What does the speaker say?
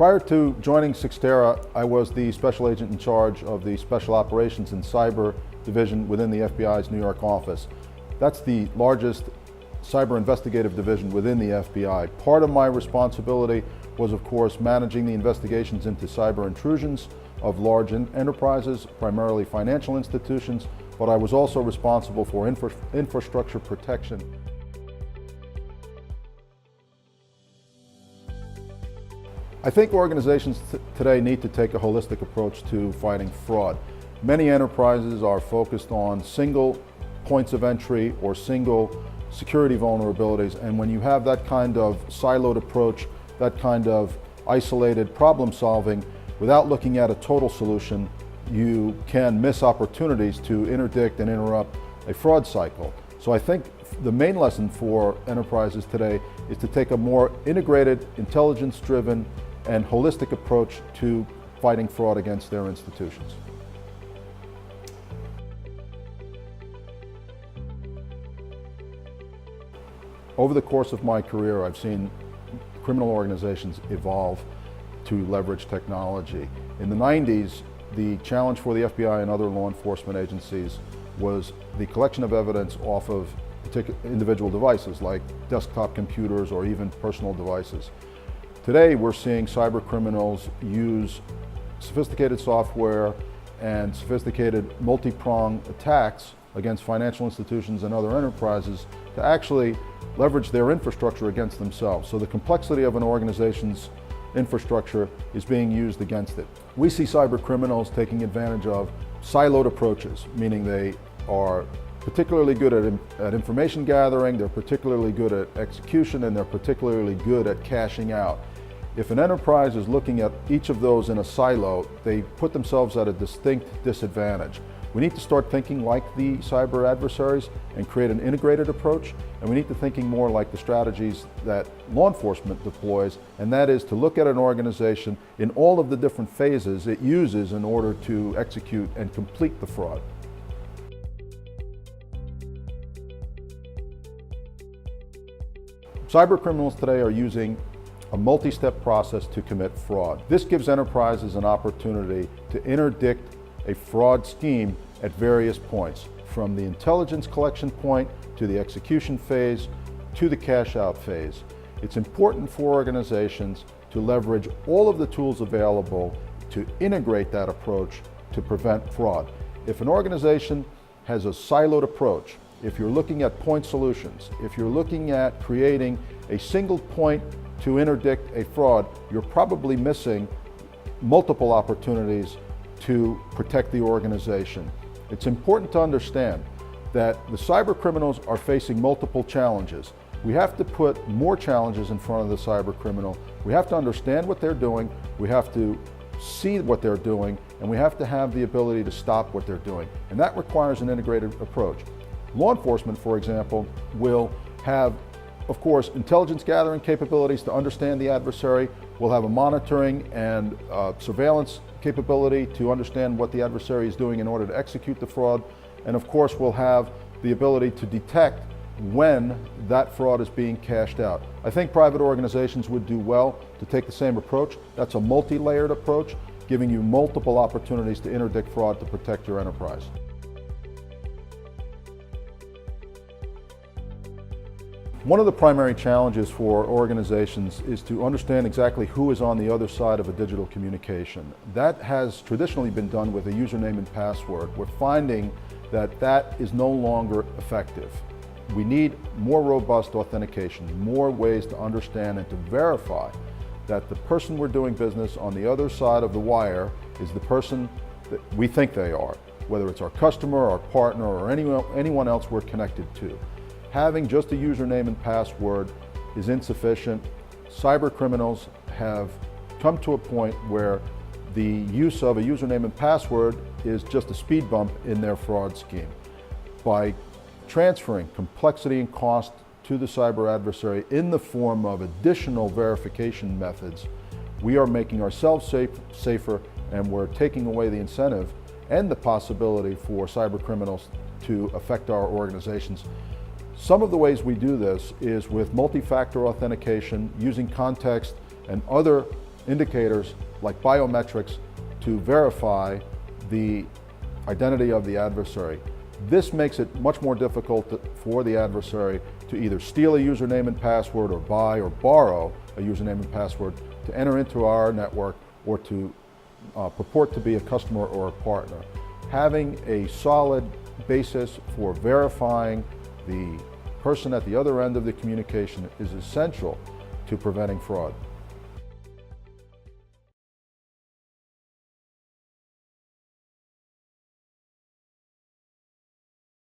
Prior to joining Cyxtera, I was the special agent in charge of the Special Operations and Cyber Division within the FBI's New York office. That's the largest cyber investigative division within the FBI. Part of my responsibility was, of course, managing the investigations into cyber intrusions of large enterprises, primarily financial institutions, but I was also responsible for infrastructure protection. I think organizations today need to take a holistic approach to fighting fraud. Many enterprises are focused on single points of entry or single security vulnerabilities, and when you have that kind of siloed approach, that kind of isolated problem solving, without looking at a total solution, you can miss opportunities to interdict and interrupt a fraud cycle. So I think the main lesson for enterprises today is to take a more integrated, intelligence-driven, and holistic approach to fighting fraud against their institutions. Over the course of my career, I've seen criminal organizations evolve to leverage technology. In the 90s, the challenge for the FBI and other law enforcement agencies was the collection of evidence off of individual devices like desktop computers or even personal devices. Today, we're seeing cyber criminals use sophisticated software and sophisticated multi-pronged attacks against financial institutions and other enterprises to actually leverage their infrastructure against themselves. So the complexity of an organization's infrastructure is being used against it. We see cyber criminals taking advantage of siloed approaches, meaning they are particularly good at information gathering, they're particularly good at execution, and they're particularly good at cashing out. If an enterprise is looking at each of those in a silo, they put themselves at a distinct disadvantage. We need to start thinking like the cyber adversaries and create an integrated approach, and we need to thinking more like the strategies that law enforcement deploys, and that is to look at an organization in all of the different phases it uses in order to execute and complete the fraud. Cyber criminals today are using a multi-step process to commit fraud. This gives enterprises an opportunity to interdict a fraud scheme at various points, from the intelligence collection point to the execution phase to the cash out phase. It's important for organizations to leverage all of the tools available to integrate that approach to prevent fraud. If an organization has a siloed approach, if you're looking at point solutions, if you're looking at creating a single point to interdict a fraud, you're probably missing multiple opportunities to protect the organization. It's important to understand that the cyber criminals are facing multiple challenges. We have to put more challenges in front of the cyber criminal. We have to understand what they're doing, we have to see what they're doing, and we have to have the ability to stop what they're doing. And that requires an integrated approach. Law enforcement, for example, will have, of course, intelligence gathering capabilities to understand the adversary. We'll have a monitoring and surveillance capability to understand what the adversary is doing in order to execute the fraud. And of course, we'll have the ability to detect when that fraud is being cashed out. I think private organizations would do well to take the same approach. That's a multi-layered approach, giving you multiple opportunities to interdict fraud to protect your enterprise. One of the primary challenges for organizations is to understand exactly who is on the other side of a digital communication. That has traditionally been done with a username and password. We're finding that that is no longer effective. We need more robust authentication, more ways to understand and to verify that the person we're doing business on the other side of the wire is the person that we think they are, whether it's our customer, our partner, or anyone else we're connected to. Having just a username and password is insufficient. Cyber criminals have come to a point where the use of a username and password is just a speed bump in their fraud scheme. By transferring complexity and cost to the cyber adversary in the form of additional verification methods, we are making ourselves safer, and we're taking away the incentive and the possibility for cyber criminals to affect our organizations. Some of the ways we do this is with multi-factor authentication, using context and other indicators like biometrics to verify the identity of the adversary. This makes it much more difficult for the adversary to either steal a username and password or buy or borrow a username and password to enter into our network or to purport to be a customer or a partner. Having a solid basis for verifying the person at the other end of the communication is essential to preventing fraud.